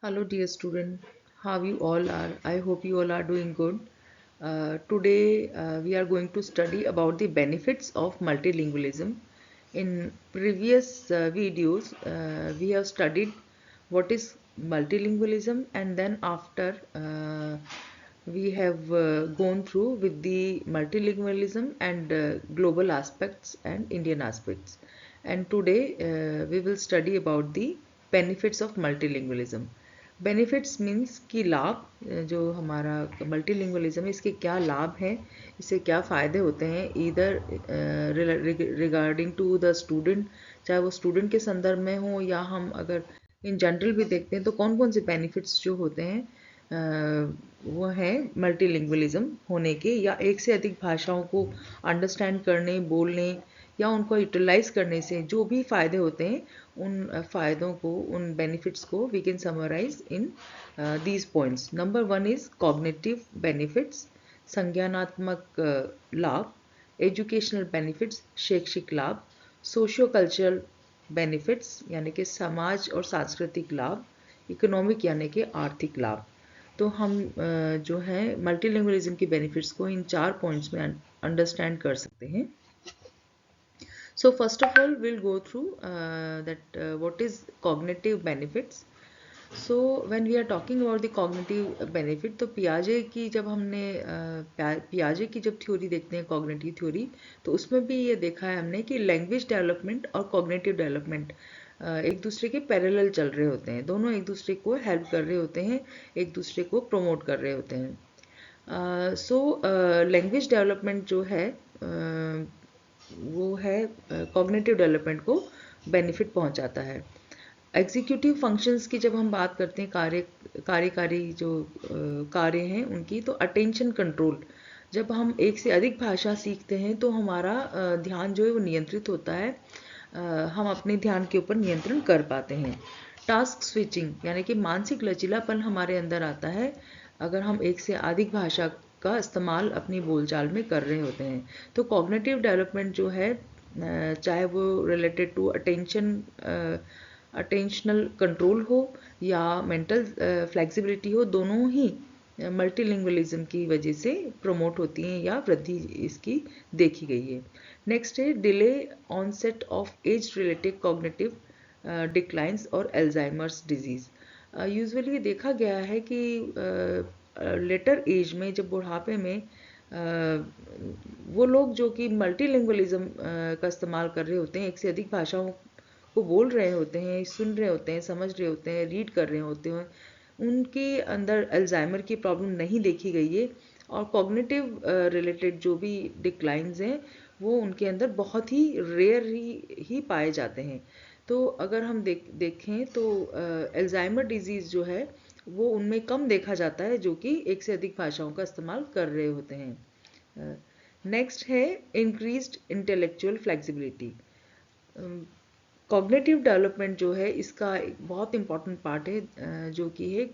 Hello, dear student. How you all are? I hope you all are doing good. Today, we are going to study about the benefits of multilingualism. In previous videos, we have studied what is multilingualism, and then after we have gone through with the multilingualism and global aspects and Indian aspects. And today, we will study about the benefits of multilingualism. Benefits means कि लाभ जो हमारा multilingualism है इसके क्या लाभ हैं, इससे क्या फ़ायदे होते हैं इधर रिगार्डिंग टू द स्टूडेंट, चाहे वो स्टूडेंट के संदर्भ में हो या हम अगर इन जनरल भी देखते हैं तो कौन कौन से बेनिफिट्स जो होते हैं वो हैं मल्टीलिंगुअलिज्म होने के या एक से अधिक भाषाओं को अंडरस्टैंड करने, बोलने या उनको यूटिलाइज करने से जो भी फ़ायदे होते हैं उन फ़ायदों को, उन बेनिफिट्स को we can summarise in these points. Number one is cognitive benefits, संज्ञानात्मक लाभ, एजुकेशनल बेनिफिट्स, शैक्षिक लाभ, सोशियो कल्चरल बेनिफिट्स यानी कि समाज और सांस्कृतिक लाभ, इकोनॉमिक यानी कि आर्थिक लाभ. तो हम जो है मल्टीलिंगुअलिज्म की बेनिफिट्स को इन 4 पॉइंट्स में अंडरस्टैंड कर सकते हैं. So first of all, we'll go through what is cognitive benefits. So when we are talking about the cognitive benefit, तो पियाजे की जब हमने पियाजे की जब थ्योरी देखते हैं कॉग्निटिव थ्योरी, तो उसमें भी ये देखा है हमने कि लैंग्वेज डेवलपमेंट और कॉग्निटिव डेवलपमेंट एक दूसरे के पैरेलल चल रहे होते हैं. दोनों एक दूसरे को हेल्प कर रहे होते हैं, एक दूसरे को प्रमोट कर रहे होते हैं. सो लैंग्वेज डेवलपमेंट जो है वो है कॉग्निटिव डेवलपमेंट को बेनिफिट पहुंचाता है. एग्जीक्यूटिव फंक्शंस की जब हम बात करते हैं, कार्यकारी जो कार्य हैं उनकी, तो अटेंशन कंट्रोल, जब हम एक से अधिक भाषा सीखते हैं तो हमारा ध्यान जो है वो नियंत्रित होता है, हम अपने ध्यान के ऊपर नियंत्रण कर पाते हैं. टास्क स्विचिंग यानी कि मानसिक लचीलापन हमारे अंदर आता है अगर हम एक से अधिक भाषा का इस्तेमाल अपनी बोलचाल में कर रहे होते हैं. तो कॉग्निटिव डेवलपमेंट जो है चाहे वो रिलेटेड टू अटेंशनल कंट्रोल हो या मेंटल फ्लेक्सिबिलिटी हो, दोनों ही मल्टीलिंगुअलिज्म की वजह से प्रमोट होती हैं या वृद्धि इसकी देखी गई है. नेक्स्ट है delay onset of age related cognitive declines और एल्जाइमर्स डिजीज़. यूजुअली देखा गया है कि लेटर एज में, जब बुढ़ापे में वो लोग जो कि मल्टीलिंगुअलिज्म का इस्तेमाल कर रहे होते हैं, एक से अधिक भाषाओं को बोल रहे होते हैं, सुन रहे होते हैं, समझ रहे होते हैं, रीड कर रहे होते हैं, उनके अंदर अल्जाइमर की प्रॉब्लम नहीं देखी गई है. और कॉग्निटिव रिलेटेड जो भी डिक्लाइंस हैं वो उनके अंदर बहुत ही रेयर ही पाए जाते हैं. तो अगर हम देखें तो अल्जाइमर डिजीज़ जो है वो उनमें कम देखा जाता है जो कि एक से अधिक भाषाओं का इस्तेमाल कर रहे होते हैं. नेक्स्ट है increased intellectual flexibility. Cognitive development जो है इसका एक बहुत इंपॉर्टेंट पार्ट है जो कि है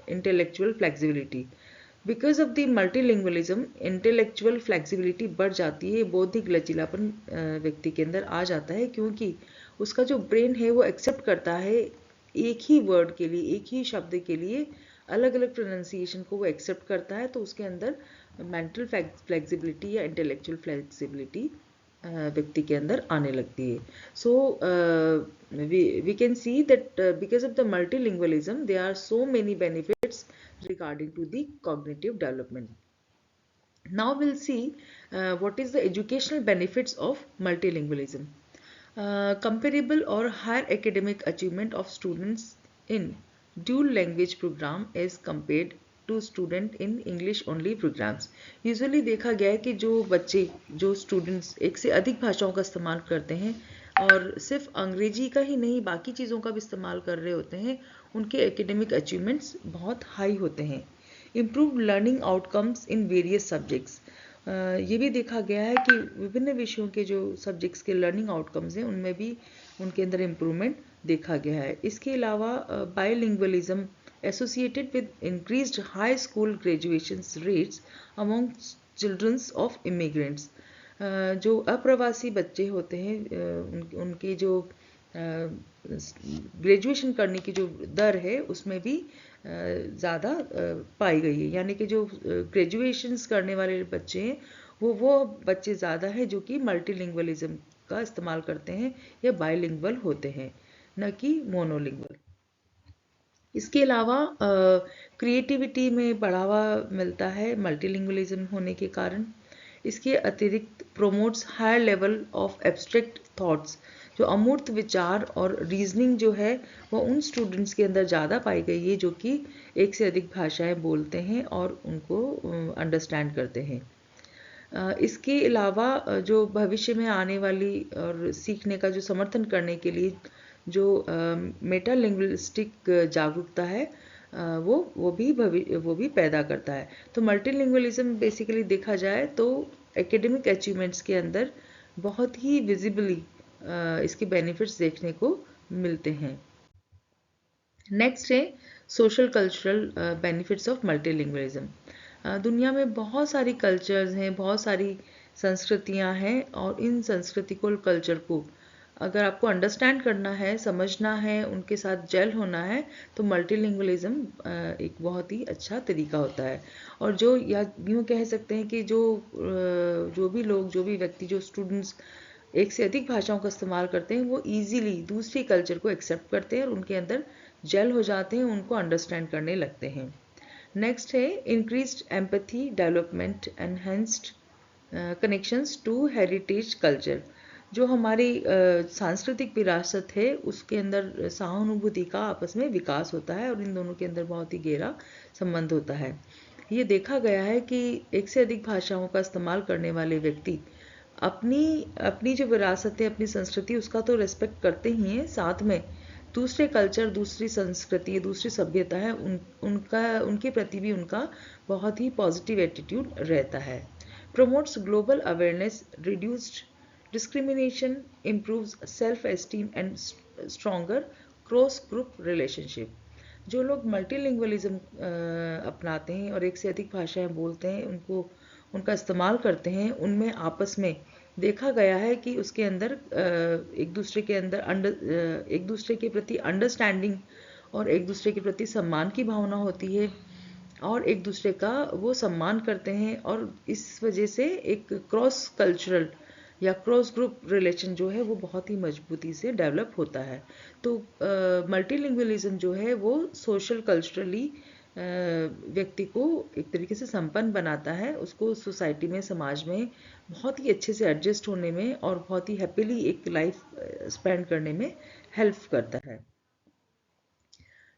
intellectual flexibility. Because of the multilingualism intellectual flexibility बढ़ जाती है, बौद्धिक लचीलापन व्यक्ति के अंदर आ जाता है क्योंकि उसका जो ब्रेन है वो एक्सेप्ट करता है एक ही वर्ड के लिए, एक ही शब्द के लिए अलग अलग प्रोनाउंसिएशन को वो एक्सेप्ट करता है. तो उसके अंदर मेंटल फ्लेक्सिबिलिटी या इंटेलेक्चुअल फ्लेक्सिबिलिटी व्यक्ति के अंदर आने लगती है. So we can see that because of the multilingualism there are so many benefits regarding to the cognitive development. Now we'll see what is the educational benefits of multilingualism. Comparable or higher academic achievement of students in dual language program as compared to student in English only programs. Usually देखा गया है कि जो बच्चे, जो students एक से अधिक भाषाओं का इस्तेमाल करते हैं और सिर्फ अंग्रेजी का ही नहीं बाकी चीज़ों का भी इस्तेमाल कर रहे होते हैं, उनके एकेडमिक अचीवमेंट्स बहुत हाई होते हैं. Improve learning outcomes in various subjects. ये भी देखा गया है कि विभिन्न विषयों के जो सब्जेक्ट्स के लर्निंग आउटकम्स हैं उनमें भी उनके अंदर इम्प्रूवमेंट देखा गया है. इसके अलावा bilingualism associated with increased high school graduation rates among childrens of immigrants. जो अप्रवासी बच्चे होते हैं उनके जो ग्रेजुएशन करने की जो दर है उसमें भी ज़्यादा पाई गई है। यानी कि जो ग्रेजुएशंस करने वाले बच्चे हैं वो बच्चे ज़्यादा हैं जो कि मल्टीलिंगुअलिज्म का इस्तेमाल करते हैं या बाइलिंगुअल होते हैं, न कि मोनोलिंगुअल। इसके अलावा क्रिएटिविटी में बढ़ावा मिलता है मल्टीलिंगुअलिज्म होने के कारण। इसके अतिरिक्त promotes higher level of abstract thoughts, जो अमूर्त विचार और रीजनिंग जो है वो उन स्टूडेंट्स के अंदर ज़्यादा पाई गई है जो कि एक से अधिक भाषाएं बोलते हैं और उनको अंडरस्टैंड करते हैं। इसके अलावा जो भविष्य में आने वाली और सीखने का जो समर्थन करने के लिए जो मेटा लिंग्विस्टिक जागरूकता है वो भी पैदा करता है। तो मल्टीलिंगुअलिज्म बेसिकली देखा जाए तो एकेडमिक अचीवमेंट्स के अंदर बहुत ही विजिबली इसके बेनिफिट्स देखने को मिलते हैं। नेक्स्ट है social cultural benefits of multilingualism. दुनिया में बहुत सारी कल्चर्स हैं, बहुत सारी संस्कृतियां हैं और इन संस्कृति को कल्चर को अगर आपको अंडरस्टैंड करना है, समझना है, उनके साथ जेल होना है तो मल्टीलिंगुअलिज्म एक बहुत ही अच्छा तरीका होता है। और जो या यूँ कह सकते हैं कि जो भी लोग, जो भी व्यक्ति, जो स्टूडेंट्स एक से अधिक भाषाओं का इस्तेमाल करते हैं वो इजीली दूसरी कल्चर को एक्सेप्ट करते हैं और उनके अंदर जेल हो जाते हैं, उनको अंडरस्टैंड करने लगते हैं। नेक्स्ट है increased empathy development, enhanced connections to heritage culture. जो हमारी सांस्कृतिक विरासत है उसके अंदर सहानुभूति का आपस में विकास होता है और इन दोनों के अंदर बहुत ही गहरा संबंध होता है। ये देखा गया है कि एक से अधिक भाषाओं का इस्तेमाल करने वाले व्यक्ति अपनी अपनी जो विरासत है, अपनी संस्कृति, उसका तो रेस्पेक्ट करते ही हैं, साथ में दूसरे कल्चर, दूसरी संस्कृति, दूसरी सभ्यता है उनके प्रति भी उनका बहुत ही पॉजिटिव एटीट्यूड रहता है। Promotes global awareness, reduced discrimination, improves self esteem and stronger cross group relationship. जो लोग मल्टीलिंगुअलिज्म अपनाते हैं और एक से अधिक भाषाएं बोलते हैं, उनका इस्तेमाल करते हैं, उनमें आपस में देखा गया है कि उसके अंदर एक दूसरे के प्रति अंडरस्टैंडिंग और एक दूसरे के प्रति सम्मान की भावना होती है और एक दूसरे का वो सम्मान करते हैं और इस वजह से एक क्रॉस कल्चरल या क्रॉस ग्रुप रिलेशन जो है वो बहुत ही मजबूती से डेवलप होता है। तो मल्टीलिंगुअलिज्म जो है वो सोशल कल्चरली व्यक्ति को एक तरीके से संपन्न बनाता है, उसको सोसाइटी में, समाज में बहुत ही अच्छे से एडजस्ट होने में और बहुत ही हैप्पीली एक लाइफ स्पेंड करने में हेल्प करता है।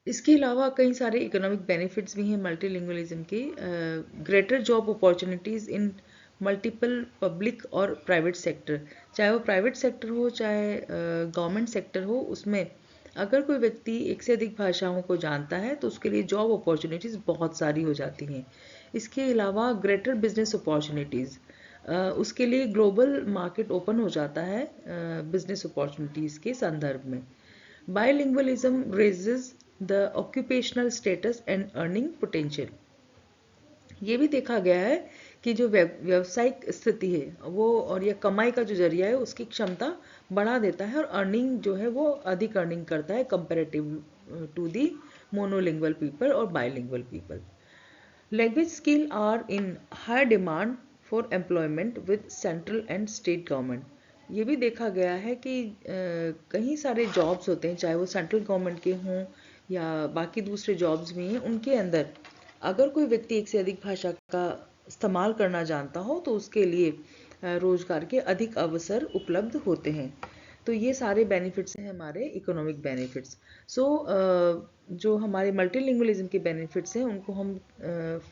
इसके अलावा कई सारे इकोनॉमिक बेनिफिट्स भी हैं मल्टीलिंगुअलिज्म के। ग्रेटर जॉब अपॉर्चुनिटीज़ इन मल्टीपल पब्लिक और प्राइवेट सेक्टर, चाहे वो प्राइवेट सेक्टर हो चाहे गवर्नमेंट सेक्टर हो, उसमें अगर कोई व्यक्ति एक से अधिक भाषाओं को जानता है तो उसके लिए जॉब अपॉर्चुनिटीज़ बहुत सारी हो जाती हैं। इसके अलावा ग्रेटर बिजनेस अपॉर्चुनिटीज़, उसके लिए ग्लोबल मार्केट ओपन हो जाता है बिजनेस अपॉर्चुनिटीज़ के संदर्भ में। Bilingualism raises the occupational status and earning potential. ये भी देखा गया है कि जो व्यावसायिक स्थिति है वो और या कमाई का जो जरिया है उसकी क्षमता बढ़ा देता है और अर्निंग जो है वो अधिक अर्निंग करता है comparative to the monolingual people और bilingual people. Language skill are in high demand for employment with central and state government. ये भी देखा गया है कि कई सारे जॉब्स होते हैं, चाहे वो सेंट्रल गवर्नमेंट के हों या बाकी दूसरे जॉब्स भी हैं, उनके अंदर अगर कोई व्यक्ति एक से अधिक भाषा का इस्तेमाल करना जानता हो तो उसके लिए रोजगार के अधिक अवसर उपलब्ध होते हैं। तो ये सारे बेनिफिट्स हैं हमारे इकोनॉमिक बेनिफिट्स। सो जो हमारे मल्टीलिंगुअलिज्म के बेनिफिट्स हैं उनको हम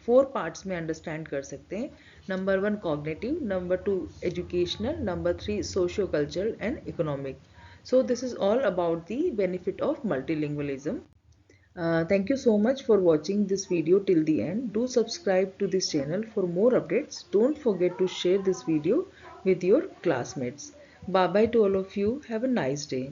4 पार्ट्स में अंडरस्टैंड कर सकते हैं। Number 1 cognitive, number 2 educational, number 3 socio cultural and economic. So this is all about the benefit of multilingualism. Thank you so much for watching this video till the end. Do subscribe to this channel for more updates. Don't forget to share this video with your classmates. Bye bye to all of you. Have a nice day.